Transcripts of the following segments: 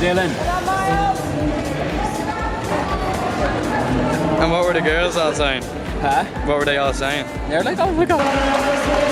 Dylan. And what were the girls all saying? Huh? What were they all saying? They're like, oh my god.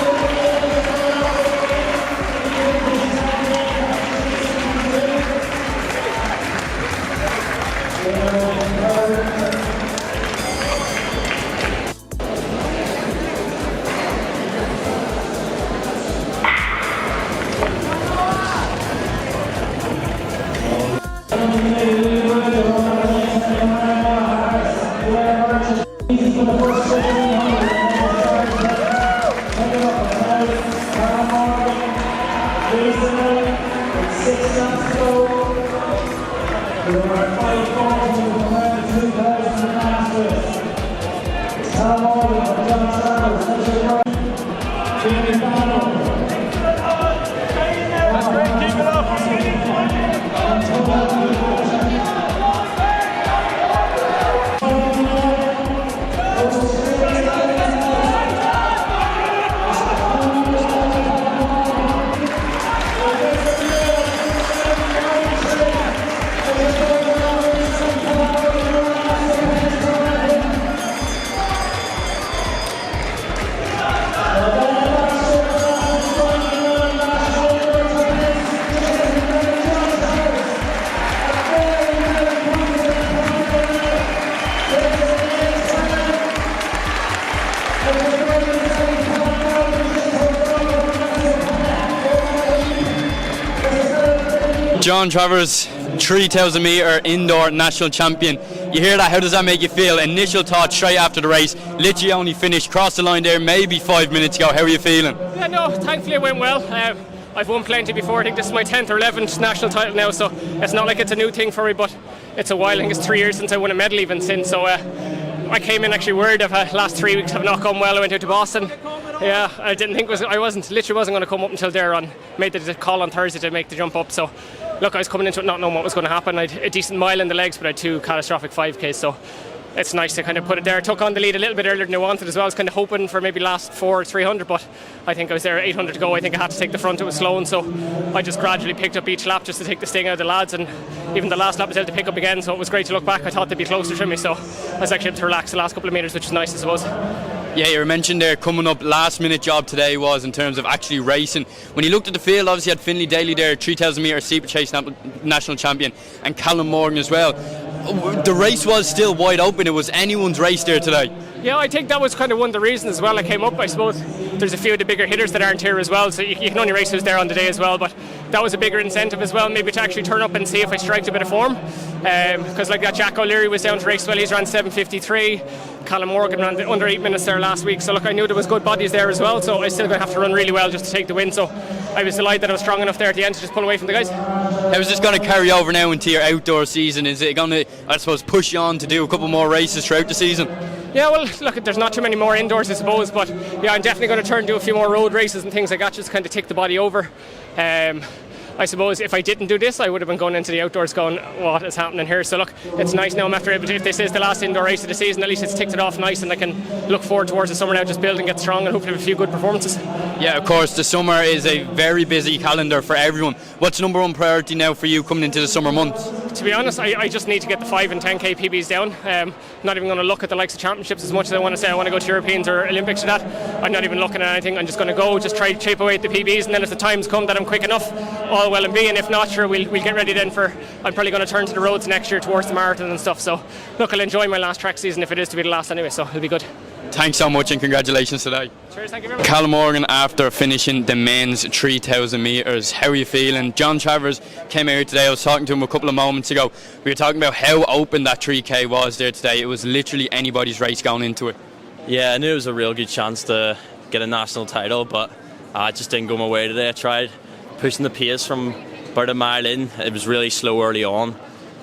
John Travers, 3,000 metre indoor national champion. You hear that? How does that make you feel? Initial thoughts straight after the race. Literally only finished, crossed the line there maybe 5 minutes ago. How are you feeling? Yeah, no, thankfully it went well. I've won plenty before. I think this is my 10th or 11th national title now, so it's not like it's a new thing for me, but it's a while. I think it's 3 years since I won a medal even since. So I came in actually worried of last 3 weeks have not gone well. I went out to Boston. Yeah, I didn't think I wasn't going to come up until there on. Made the call on Thursday to make the jump up. So look, I was coming into it not knowing what was going to happen. I had a decent mile in the legs, but I had 2 catastrophic 5Ks. So it's nice to kind of put it there. I took on the lead a little bit earlier than I wanted as well. I was kind of hoping for maybe last 4 or 300, but I think I was there 800 to go. I think I had to take the front. It was slow, and so I just gradually picked up each lap just to take the sting out of the lads, and even the last lap I was able to pick up again, so it was great to look back. I thought they'd be closer to me, so I was actually able to relax the last couple of metres, which is nice, I suppose. Yeah, you mentioned there coming up last minute job today was in terms of actually racing. When you looked at the field, obviously you had Finlay Daly there, 3,000 metre steeplechase national champion, and Callum Morgan as well. The race was still wide open. It was anyone's race there today. Yeah, I think that was kind of one of the reasons as well I came up. I suppose there's a few of the bigger hitters that aren't here as well, so you can only race who's there on the day as well, but that was a bigger incentive as well, maybe to actually turn up and see if I striked a bit of form, because like that Jack O'Leary was down to race well. He's ran 7:53. Callum Morgan ran under 8 minutes there last week, so look, I knew there was good bodies there as well, so I still going to have to run really well just to take the win, so I was delighted that I was strong enough there at the end to just pull away from the guys. How is this going to carry over now into your outdoor season? Is it going to, I suppose, push you on to do a couple more races throughout the season? Yeah, well, look, there's not too many more indoors, I suppose, but yeah, I'm definitely going to turn and do a few more road races and things like that, just kind of tick the body over. I suppose if I didn't do this, I would have been going into the outdoors going, what is happening here? So look, it's nice now I'm after able to, if this is the last indoor race of the season, at least it's ticked it off nice, and I can look forward towards the summer now, just build and get strong and hopefully have a few good performances. Yeah, of course, the summer is a very busy calendar for everyone. What's number one priority now for you coming into the summer months? To be honest, I just need to get the 5 and 10k PBs down. Not even going to look at the likes of championships as much as I want to say I want to go to Europeans or Olympics or that. I'm not even looking at anything. I'm just going to go, just try to chip away at the PBs, and then if the times come that I'm quick enough, all well and be, and if not, sure, we'll get ready then for, I'm probably going to turn to the roads next year towards the marathon and stuff. So look, I'll enjoy my last track season if it is to be the last anyway, so it'll be good. Thanks so much and congratulations today. Cheers, thank you very much. Callum Morgan, after finishing the men's 3,000 metres, how are you feeling? John Travers came out here today. I was talking to him a couple of moments ago. We were talking about how open that 3K was there today. It was literally anybody's race going into it. Yeah, I knew it was a real good chance to get a national title, but it just didn't go my way today. I tried pushing the pace from about a mile in. It was really slow early on,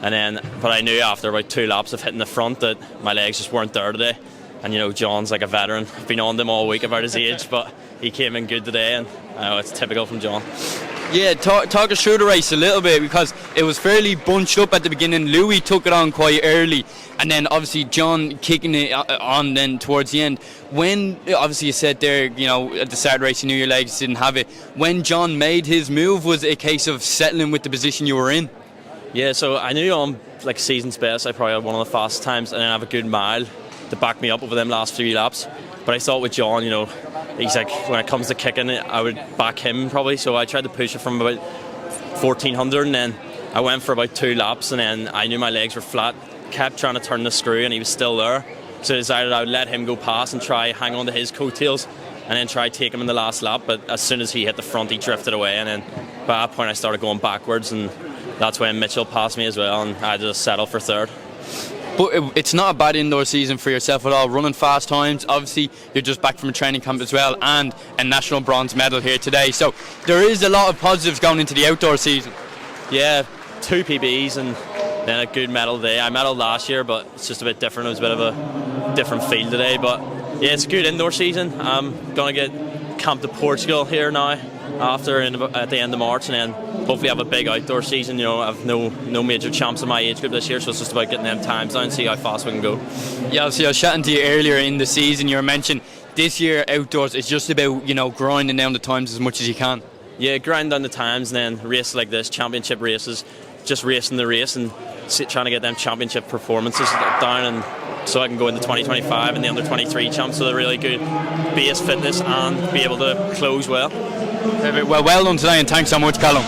but I knew after about 2 laps of hitting the front that my legs just weren't there today. And you know, John's like a veteran. I've been on them all week about his age, but he came in good today, and I know it's typical from John. Yeah, talk us through the race a little bit, because it was fairly bunched up at the beginning. Louis took it on quite early, and then obviously John kicking it on then towards the end. When obviously you said there, you know, at the start of the race you knew your legs didn't have it. When John made his move, was it a case of settling with the position you were in? Yeah, so I knew on like season's best I probably had one of the fastest times, and then I have a good mile to back me up over them last few laps. But I thought with John, you know, he's like, when it comes to kicking it, I would back him probably. So I tried to push it from about 1400, and then I went for about 2 laps, and then I knew my legs were flat, kept trying to turn the screw, and he was still there. So I decided I would let him go past and try hang on to his coattails, and then try take him in the last lap. But as soon as he hit the front, he drifted away, and then by that point I started going backwards, and that's when Mitchell passed me as well, and I had to settle for third. But it's not a bad indoor season for yourself at all, running fast times. Obviously you're just back from a training camp as well, and a national bronze medal here today, so there is a lot of positives going into the outdoor season. Yeah, 2 PBs and then a good medal today. I medalled last year, but it's just a bit different. It was a bit of a different field today, but yeah, it's a good indoor season. I'm going to get camp to Portugal here now at the end of March, and then hopefully have a big outdoor season. You know, I've no major champs in my age group this year, so it's just about getting them times down and see how fast we can go. Yeah, obviously I was chatting to you earlier in the season. You were mentioning this year outdoors is just about, you know, grinding down the times as much as you can. Yeah, grind down the times, and then races like this, championship races, just racing the race and trying to get them championship performances down, and so I can go into 2025 and the under 23 champs with a really good base fitness and be able to close well. Well done today, and thanks so much, Callum.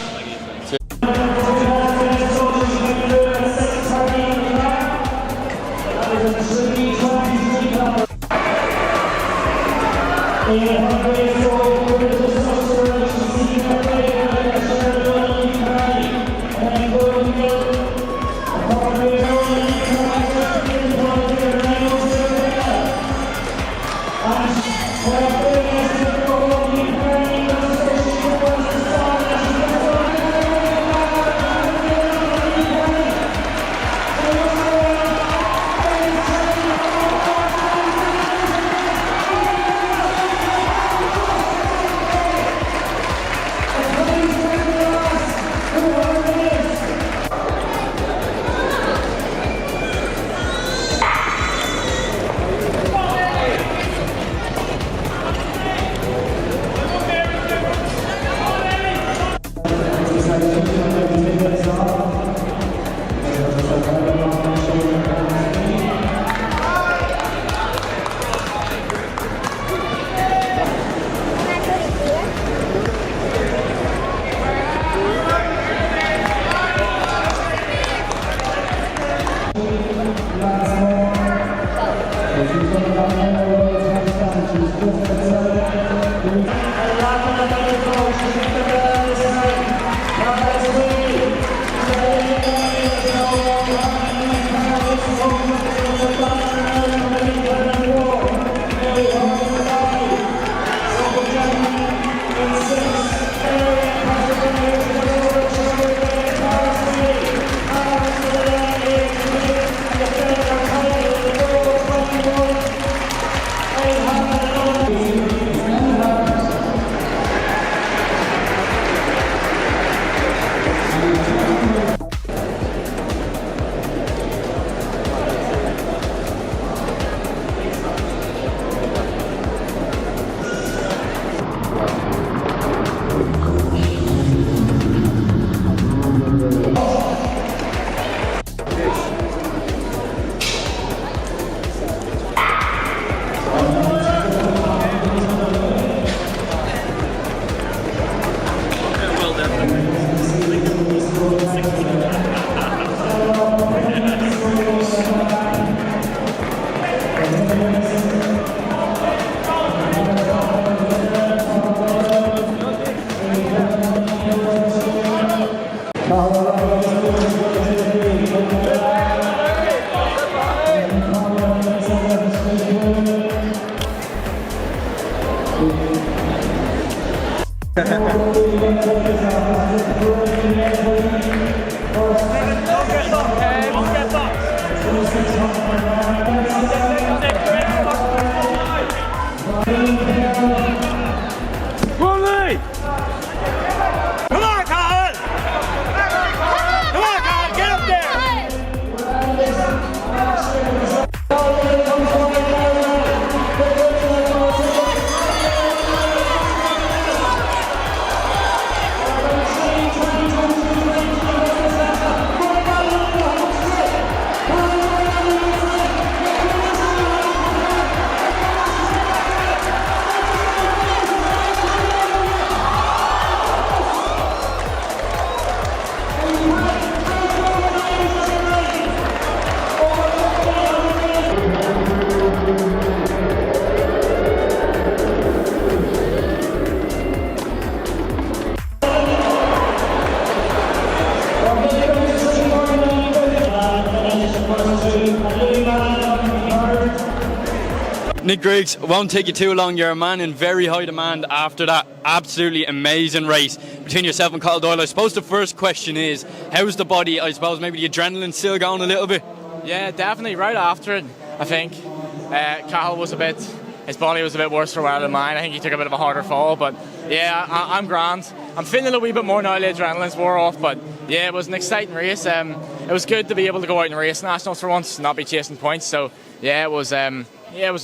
Nick Griggs, won't take you too long. You're a man in very high demand after that absolutely amazing race between yourself and Cathal Doyle. I suppose the first question is, how's the body? I suppose maybe the adrenaline still going a little bit? Yeah, definitely. Right after it, I think Cathal was his body was a bit worse for a while than mine. I think he took a bit of a harder fall, but yeah, I'm grand. I'm feeling a wee bit more now. The adrenaline's wore off, but yeah, it was an exciting race. It was good to be able to go out and race nationals for once, not be chasing points. So yeah, it was a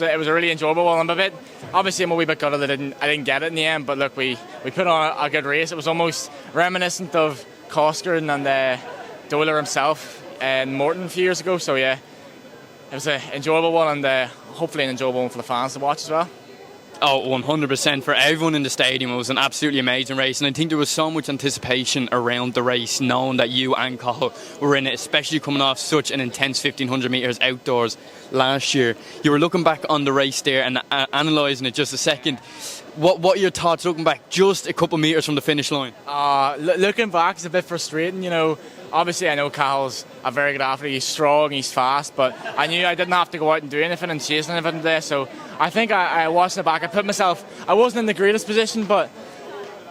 really enjoyable one. Obviously I'm a wee bit gutted that I didn't get it in the end, but look, we put on a good race. It was almost reminiscent of Coscoran and Doyle himself and Morton a few years ago. So yeah, it was an enjoyable one, and hopefully an enjoyable one for the fans to watch as well. Oh, 100% for everyone in the stadium. It was an absolutely amazing race, and I think there was so much anticipation around the race, knowing that you and Cathal were in it, especially coming off such an intense 1500 metres outdoors last year. You were looking back on the race there and analysing it just a second. What are your thoughts looking back just a couple of metres from the finish line? Looking back is a bit frustrating, you know. Obviously, I know Cathal's a very good athlete. He's strong, he's fast, but I knew I didn't have to go out and do anything and chase anything today. So I think I watched it back. I wasn't in the greatest position, but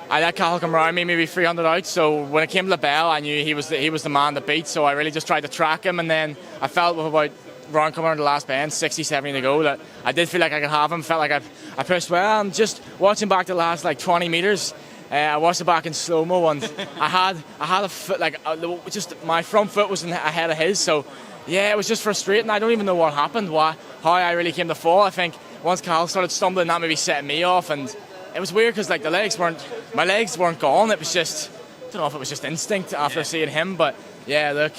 I let Cathal come around me, maybe 300 out. So when it came to the bell, I knew he was the man to beat. So I really just tried to track him, and then I felt with about round coming around the last bend, 60, 70 to go, that I did feel like I could have him. Felt like I pushed well, and just watching back the last 20 metres. I watched it back in slow-mo, and I had a foot, just my front foot was ahead of his, so yeah, it was just frustrating. I don't even know what happened, how I really came to fall. I think once Cathal started stumbling, that maybe set me off, and it was weird because my legs weren't gone. It was just, I don't know if it was just instinct after seeing him, but yeah, look,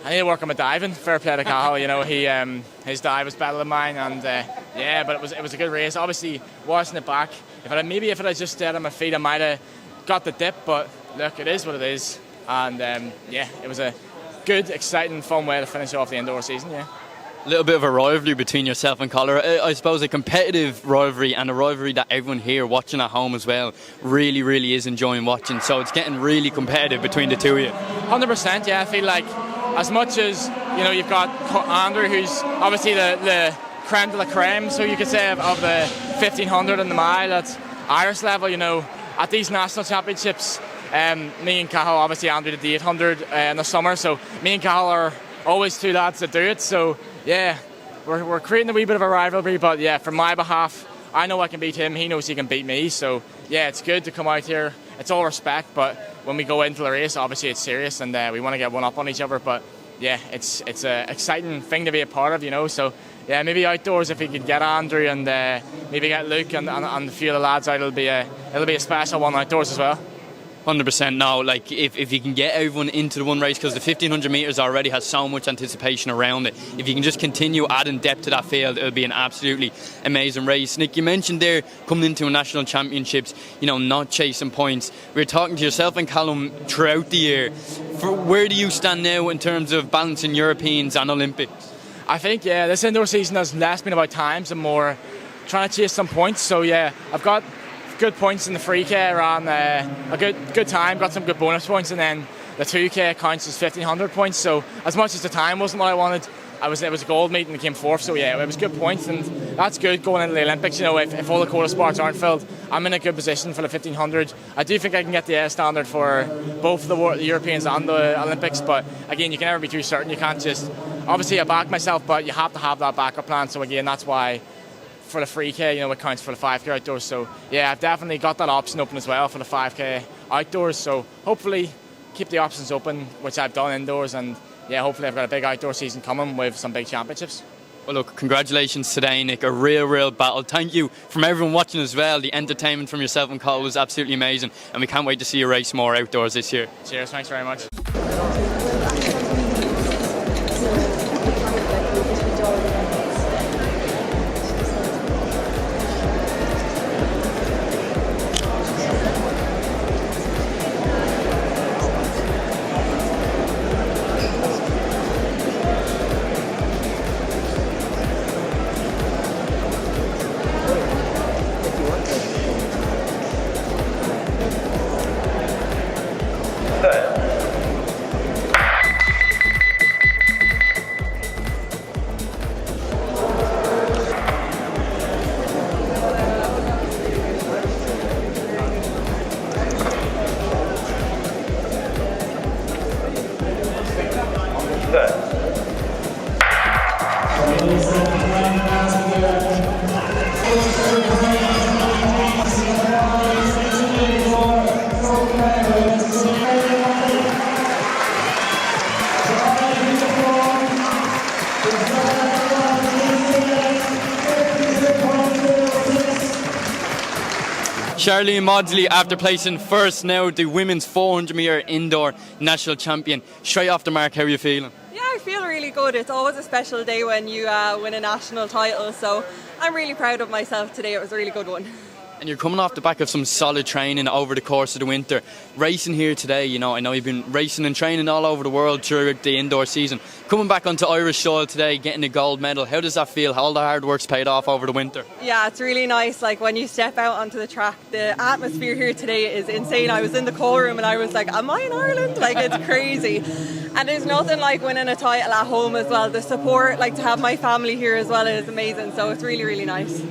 I need to work on my diving. Fair play to Cathal, you know, his dive was better than mine, and yeah, but it was a good race. Obviously, watching it back, if it had just stayed on my feet, I might have got the dip, but look, it is what it is, and yeah, it was a good, exciting, fun way to finish off the indoor season. Yeah. A little bit of a rivalry between yourself and Cathal. I suppose a competitive rivalry, and a rivalry that everyone here watching at home as well really, really is enjoying watching. So it's getting really competitive between the two of you. 100%, yeah. I feel like as much as, you know, you've got Andrew, who's obviously the creme de la creme, so you could say, of the 1500 and the mile at Irish level, you know, at these national championships, me and Cathal, obviously Andrew did the 800 in the summer, so me and Cathal are always two lads that do it. So yeah, we're creating a wee bit of a rivalry, but yeah, for my behalf, I know I can beat him, he knows he can beat me, so yeah, it's good to come out here. It's all respect, but when we go into the race, obviously it's serious, and we want to get one up on each other. But yeah, it's an exciting thing to be a part of, you know. So yeah, maybe outdoors, if we could get Andrew and maybe get Luke and a few of the lads out, it'll be a special one outdoors as well. 100% no, like if you can get everyone into the one race, because the 1500 metres already has so much anticipation around it, if you can just continue adding depth to that field, it'll be an absolutely amazing race. Nick, you mentioned there coming into a national championships, you know, not chasing points. We were talking to yourself and Callum throughout the year. Where do you stand now in terms of balancing Europeans and Olympics? I think, yeah, this indoor season has less been about times and more trying to chase some points. So yeah, I've got good points in the 3K, ran a good time, got some good bonus points, and then the 2K counts as 1,500 points. So as much as the time wasn't what I wanted, it was a gold meet and came fourth. So yeah, it was good points, and that's good going into the Olympics. You know, if all the quota spots aren't filled, I'm in a good position for the 1,500. I do think I can get the A standard for both the Europeans and the Olympics, but again, you can never be too certain. You can't just, obviously I back myself, but you have to have that backup plan. So again, that's why for the 3K, you know, it counts for the 5K outdoors. So yeah, I've definitely got that option open as well for the 5K outdoors. So hopefully keep the options open, which I've done indoors, and yeah, hopefully I've got a big outdoor season coming with some big championships. Well, look, congratulations today, Nick. A real battle. Thank you from everyone watching as well. The entertainment from yourself and Cathal was absolutely amazing, and we can't wait to see you race more outdoors this year. Cheers, thanks very much. Sharlene Mawdsley, after placing first now, the women's 400 metre indoor national champion. Straight off the mark, how are you feeling? Yeah, I feel really good. It's always a special day when you win a national title, so I'm really proud of myself today. It was a really good one. And you're coming off the back of some solid training over the course of the winter. Racing here today, you know, I know you've been racing and training all over the world during the indoor season. Coming back onto Irish soil today, getting a gold medal, how does that feel? How all the hard work's paid off over the winter? Yeah, it's really nice. Like when you step out onto the track, the atmosphere here today is insane. I was in the call room and I was like, am I in Ireland? Like, it's crazy. And there's nothing like winning a title at home as well. The support, like to have my family here as well, is amazing. So it's really nice.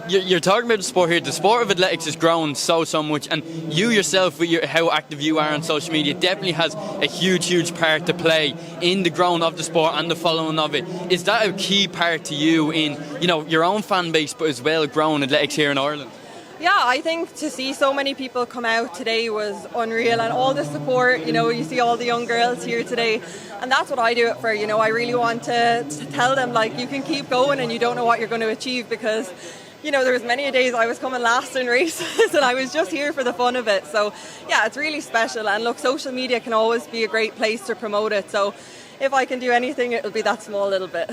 You're talking about the sport here. The sport of athletics has grown so much, and you yourself, with how active you are on social media, definitely has a huge part to play in the growing of the sport and the following of it. Is that a key part to you in, you know, your own fan base, but as well growing athletics here in Ireland? Yeah, I think to see so many people come out today was unreal, and all the support, you know, you see all the young girls here today, and that's what I do it for. You know, I really want to tell them, like, you can keep going and you don't know what you're going to achieve, because you know, there was many days I was coming last in races and I was just here for the fun of it. So yeah, it's really special, and look, social media can always be a great place to promote it, so if I can do anything, it'll be that small little bit.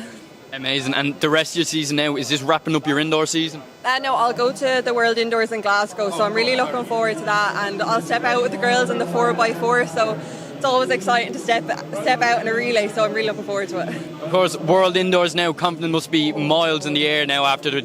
Amazing. And the rest of your season now, is this wrapping up your indoor season? No, I'll go to the World Indoors in Glasgow, so I'm really looking forward to that, and I'll step out with the girls in the 4x4, so it's always exciting to step out in a relay, so I'm really looking forward to it. Of course, World Indoors now, confidence must be miles in the air now after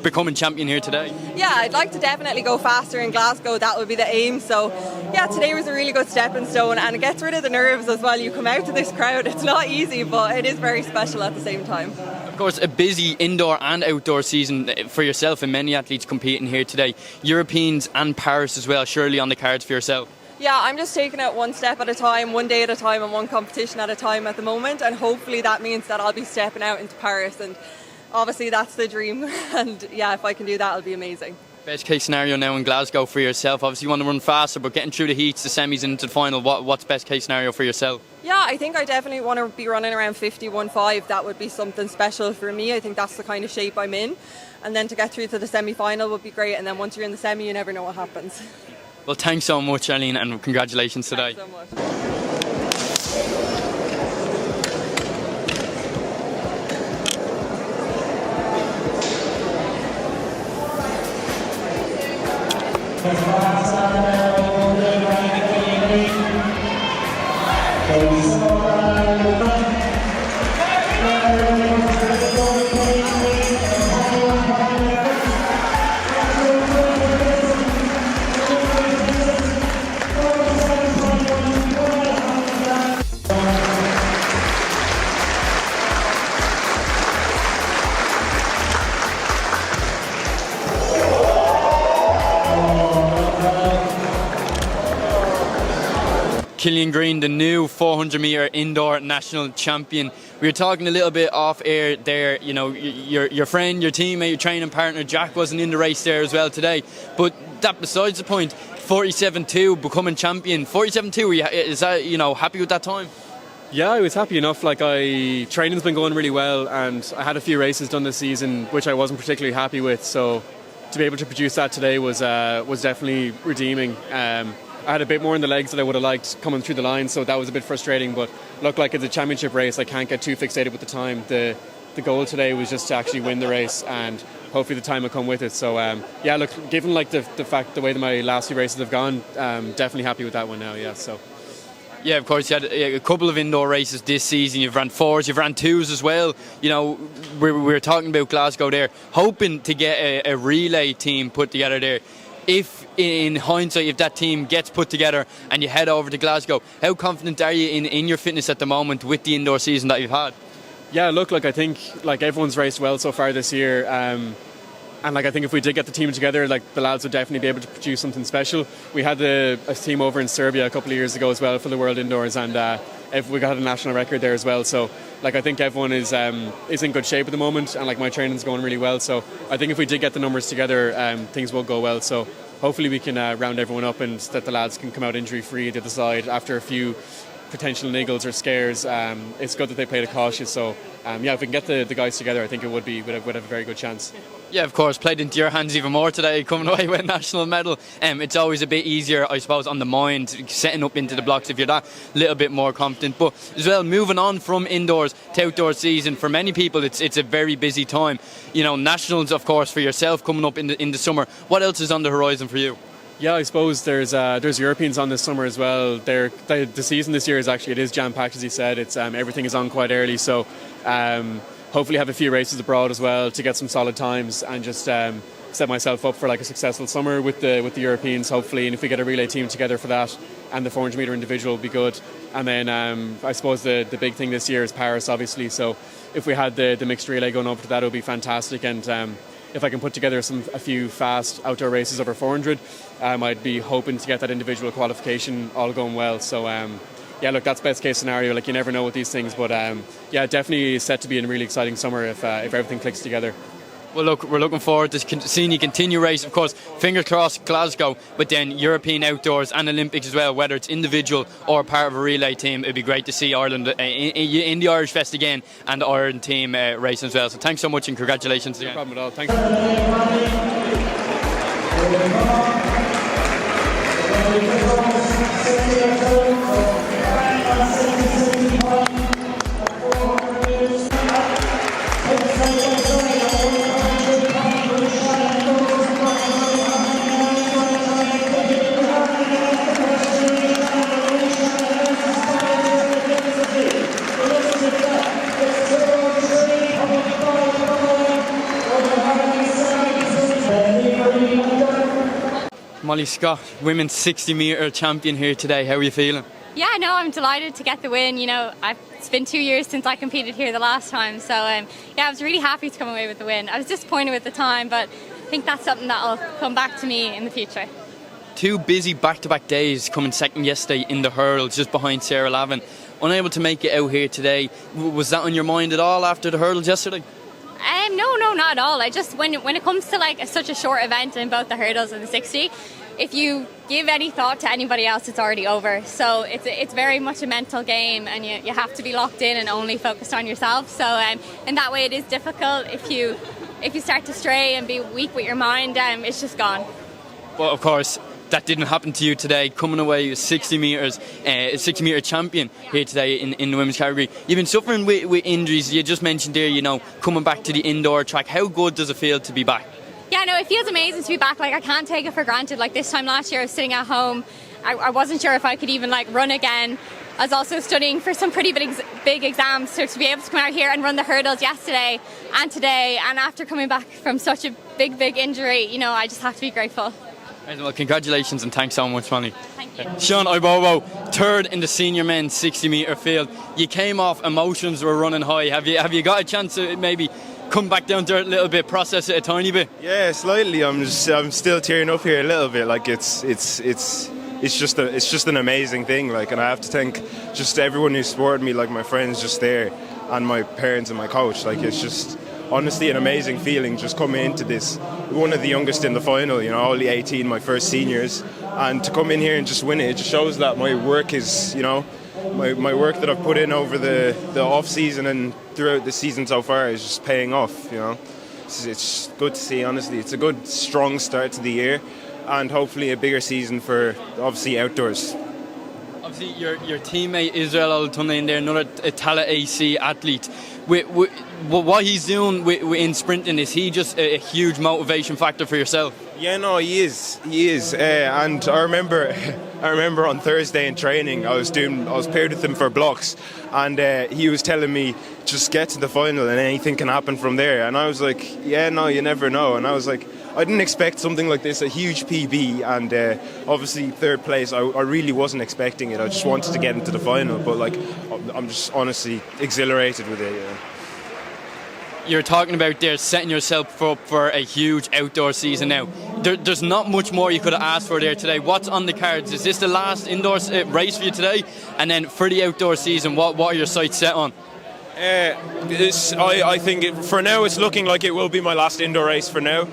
becoming champion here today. Yeah, I'd like to definitely go faster in Glasgow. That would be the aim. So yeah, today was a really good stepping stone, and it gets rid of the nerves as well. You come out to this crowd, it's not easy, but it is very special at the same time. Of course, a busy indoor and outdoor season for yourself and many athletes competing here today. Europeans and Paris as well, surely on the cards for yourself. Yeah, I'm just taking it one step at a time, one day at a time and one competition at a time at the moment, and hopefully that means that I'll be stepping out into Paris, and obviously that's the dream, and yeah, if I can do that, it'll be amazing. Best case scenario now in Glasgow for yourself, obviously you want to run faster, but getting through the heats, the semis and into the final, what's best case scenario for yourself? Yeah, I think I definitely want to be running around 51.5. That would be something special for me. I think that's the kind of shape I'm in, and then to get through to the semi-final would be great, and then once you're in the semi you never know what happens. Well, thanks so much, Sharlene, and congratulations today. Thanks so much. Killian Greene, the new 400 metre indoor national champion. We were talking a little bit off air there, you know, your friend, your teammate, your training partner Jack wasn't in the race there as well today, but that besides the point. 47.2 becoming champion. 47.2, is that, you know, happy with that time? Yeah, I was happy enough. Training's been going really well, and I had a few races done this season which I wasn't particularly happy with, so to be able to produce that today was definitely redeeming. I had a bit more in the legs that I would have liked coming through the line, so that was a bit frustrating, but looked like it's a championship race. I can't get too fixated with the time. The goal today was just to actually win the race, and hopefully the time will come with it. So yeah, look, given like the way that my last few races have gone, definitely happy with that one now. Yeah, so. Yeah, of course, you had a couple of indoor races this season. You've ran 4s, you've ran 2s as well. You know, we were talking about Glasgow there, hoping to get a relay team put together there. If, in hindsight, if that team gets put together and you head over to Glasgow, how confident are you in your fitness at the moment with the indoor season that you've had? Yeah, look, I think everyone's raced well so far this year. And I think if we did get the team together, the lads would definitely be able to produce something special. We had a team over in Serbia a couple of years ago as well for the World Indoors, and we got a national record there as well. So I think everyone is in good shape at the moment, and my training's going really well. So I think if we did get the numbers together, things will go well. So hopefully we can round everyone up, and that the lads can come out injury free the other side after a few potential niggles or scares. It's good that they played it cautious. So yeah, if we can get the guys together, I think it would have a very good chance. Yeah, of course, played into your hands even more today, coming away with a national medal. It's always a bit easier, I suppose, on the mind, setting up into the blocks if you're that little bit more confident. But as well, moving on from indoors to outdoor season, for many people it's a very busy time. You know, nationals, of course, for yourself coming up in the summer. What else is on the horizon for you? Yeah, I suppose there's Europeans on this summer as well. The season this year is jam-packed, as you said. It's everything is on quite early, so hopefully have a few races abroad as well to get some solid times, and just set myself up for a successful summer with the Europeans, hopefully. And if we get a relay team together for that, and the 400 metre individual will be good. And then I suppose the big thing this year is Paris, obviously. So if we had the mixed relay going over to that, it would be fantastic. And if I can put together a few fast outdoor races over 400, I'd be hoping to get that individual qualification all going well. So yeah, look, that's best case scenario. You never know with these things, but yeah, definitely set to be a really exciting summer if everything clicks together. Well, look, we're looking forward to seeing you continue race. Of course, fingers crossed Glasgow, but then European outdoors and Olympics as well, whether it's individual or part of a relay team. It'd be great to see Ireland in the Irish Fest again, and the Ireland team racing as well. So thanks so much and congratulations again. No problem at all. Thanks. Molly Scott, women's 60 metre champion here today. How are you feeling? Yeah, no, I'm delighted to get the win. You know, it's been 2 years since I competed here the last time, so yeah, I was really happy to come away with the win. I was disappointed with the time, but I think that's something that'll come back to me in the future. 2 busy back-to-back days, coming second yesterday in the hurdles, just behind Sarah Lavin. Unable to make it out here today. Was that on your mind at all after the hurdles yesterday? No, not at all. I just when it comes to such a short event in both the hurdles and the 60, if you give any thought to anybody else, it's already over. So it's very much a mental game, and you have to be locked in and only focused on yourself. So in that way, it is difficult. If you start to stray and be weak with your mind, it's just gone. Well, of course, that didn't happen to you today, coming away with 60 metres, 60 metre champion here today in the women's category. You've been suffering with injuries. You just mentioned there, coming back to the indoor track. How good does it feel to be back? Yeah, no, it feels amazing to be back. I can't take it for granted. This time last year, I was sitting at home. I wasn't sure if I could even run again. I was also studying for some pretty big exams, so to be able to come out here and run the hurdles yesterday and today, and after coming back from such a big injury, I just have to be grateful. Well, congratulations and thanks so much, Molly. Thank you. Sean Aigbogun, third in the senior men's 60 metre field. You came off, emotions were running high. Have you got a chance to maybe come back down to earth a little bit, process it a tiny bit? Yeah, slightly. I'm still tearing up here a little bit. It's it's just an amazing thing. Like, and I have to thank just everyone who supported me, like my friends just there, and my parents and my coach. Like, it's just honestly an amazing feeling just coming into this. One of the youngest in the final, you know, only 18, my first seniors, and to come in here and just win it. It just shows that my work is, you know, my work that I've put in over the off season and throughout the season so far is just paying off. You know, it's good to see. Honestly, it's a good strong start to the year, and hopefully a bigger season for obviously outdoors. Obviously, your teammate Israel Olatunde in there, another Tala AC athlete. What he's doing in sprinting, is he just a huge motivation factor for yourself? Yeah, no, he is. And I remember on Thursday in training, I was paired with him for blocks, and he was telling me just get to the final and anything can happen from there. And I was like, yeah, no, you never know. And I was like, I didn't expect something like this, a huge PB, and obviously third place. I really wasn't expecting it. I just wanted to get into the final, but like, I'm just honestly exhilarated with it. You know? You're talking about there setting yourself up for a huge outdoor season now. There's not much more you could have asked for there today. What's on the cards? Is this the last indoor race for you today? And then for the outdoor season, what are your sights set on? I think for now it's looking like it will be my last indoor race for now.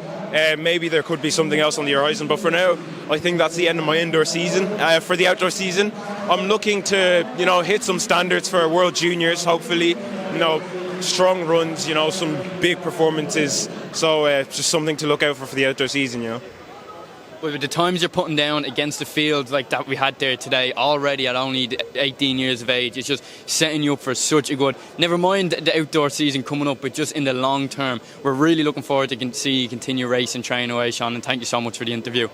Maybe there could be something else on the horizon, but for now I think that's the end of my indoor season. For the outdoor season, I'm looking to, you know, hit some standards for World Juniors, hopefully, you know, strong runs, you know, some big performances. So just something to look out for the outdoor season, you know. With the times you're putting down against the fields like that we had there today, already at only 18 years of age, it's just setting you up for such a good, never mind the outdoor season coming up, but just in the long term, we're really looking forward to see you continue racing, training away, Sean, and thank you so much for the interview.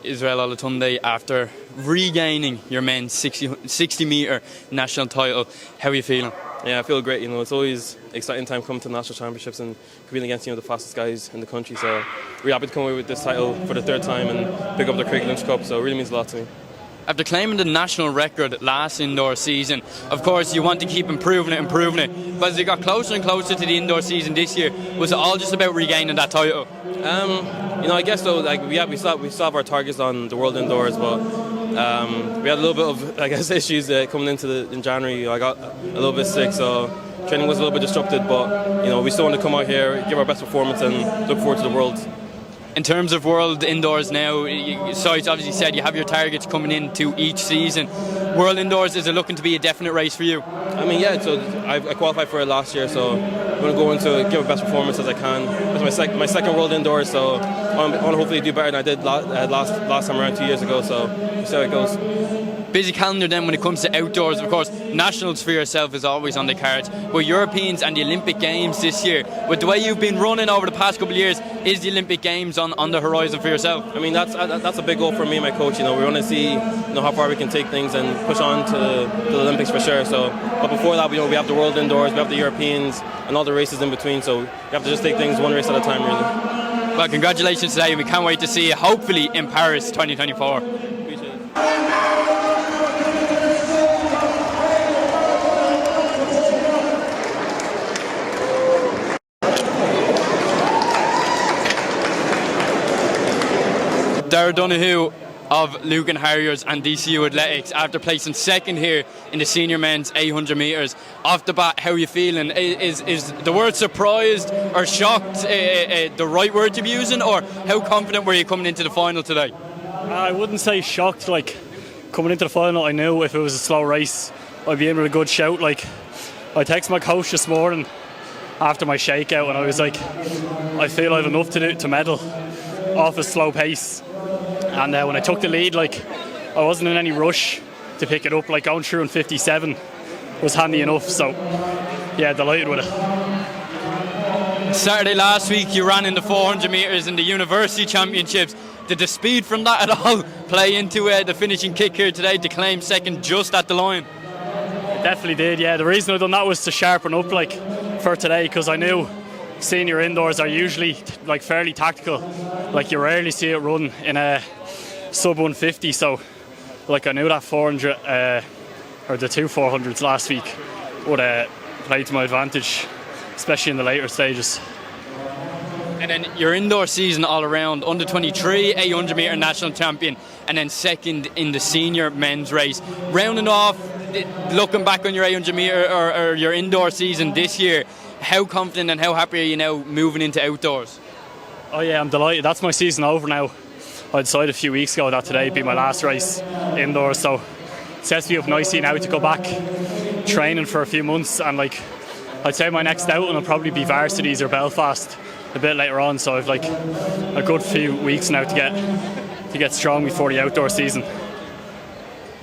Israel Olatunde, after regaining your men's 60 metre national title, how are you feeling? Yeah, I feel great. You know, it's always exciting time coming to the national championships and competing against, you know, the fastest guys in the country. So we're happy to come away with this title for the third time and pick up the Craig Lynch Cup. So it really means a lot to me. After claiming the national record last indoor season, of course you want to keep improving it. But as you got closer and closer to the indoor season this year, was it all just about regaining that title? You know, I guess so. Like we still have our targets on the World Indoors, but we had a little bit of, I guess, issues coming in January. I got a little bit sick, so training was a little bit disrupted. But you know, we still want to come out here, give our best performance, and look forward to the World. In terms of World Indoors now, so it's obviously said you have your targets coming into each season. World Indoors, is it looking to be a definite race for you? I mean, yeah, so I qualified for it last year, so I'm going to go into give my best performance as I can. It's my second World Indoors, so I want to hopefully do better than I did last time around 2 years ago, so we'll see how it goes. Busy calendar then when it comes to outdoors. Of course, nationals for yourself is always on the cards, but Europeans and the Olympic Games this year, with the way you've been running over the past couple of years, is the Olympic Games on the horizon for yourself? I mean, that's a big goal for me and my coach. You know, we want to see, you know, how far we can take things and push on to the Olympics for sure. So, but before that, we have the World Indoors, we have the Europeans, and all the races in between. So we have to just take things one race at a time, really. Well, congratulations today, and we can't wait to see you hopefully in Paris 2024. Appreciate it. Darragh Donahue of Lucan Harriers and DCU Athletics, after placing second here in the senior men's 800 metres. Off the bat, how are you feeling? Is the word surprised or shocked the right word to be using, or how confident were you coming into the final today? I wouldn't say shocked. Like, coming into the final, I knew if it was a slow race, I'd be in with a good shout. Like, I texted my coach this morning after my shakeout, and I was like, I feel I've enough to do to medal off a slow pace. And when I took the lead, like, I wasn't in any rush to pick it up. Like, going through in 57 was handy enough. So, yeah, delighted with it. Saturday last week, you ran in the 400 metres in the University Championships. Did the speed from that at all play into the finishing kick here today to claim second just at the line? It definitely did, yeah. The reason I done that was to sharpen up, like, for today, because I knew senior indoors are usually like fairly tactical. Like, you rarely see it run in a sub 150, so like I knew that 400 or the two 400s last week would play to my advantage, especially in the later stages. And then your indoor season all around, under 23, 800 metre national champion, and then second in the senior men's race. Rounding off, looking back on your 800 metre or your indoor season this year, how confident and how happy are you now moving into outdoors? Oh yeah, I'm delighted. That's my season over now. I decided a few weeks ago that today would be my last race indoors, so it sets me up nicely now to go back training for a few months, and like I'd say my next outing will probably be Varsities or Belfast a bit later on, so I've like a good few weeks now to get strong before the outdoor season.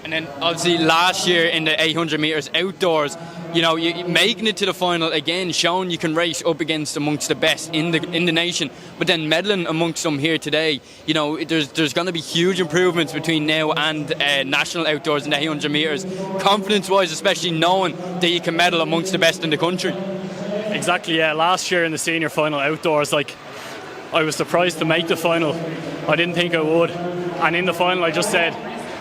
And then obviously last year in the 800 metres outdoors, you know, you making it to the final again, showing you can race up against amongst the best in the nation, but then medaling amongst them here today. You know, there's going to be huge improvements between now and national outdoors in the 800 metres, confidence-wise, especially knowing that you can medal amongst the best in the country. Exactly, yeah. Last year in the senior final outdoors, like I was surprised to make the final. I didn't think I would, and in the final I just said,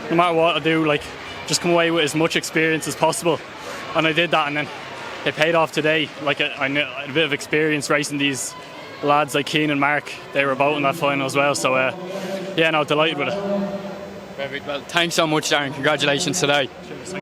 no matter what I do, like just come away with as much experience as possible, and I did that, and then it paid off today. Like I had a bit of experience racing these lads like Keane and Mark. They were both in that final as well, so yeah, no, delighted with it. Perfect. Well, thanks so much, Darren. Congratulations today.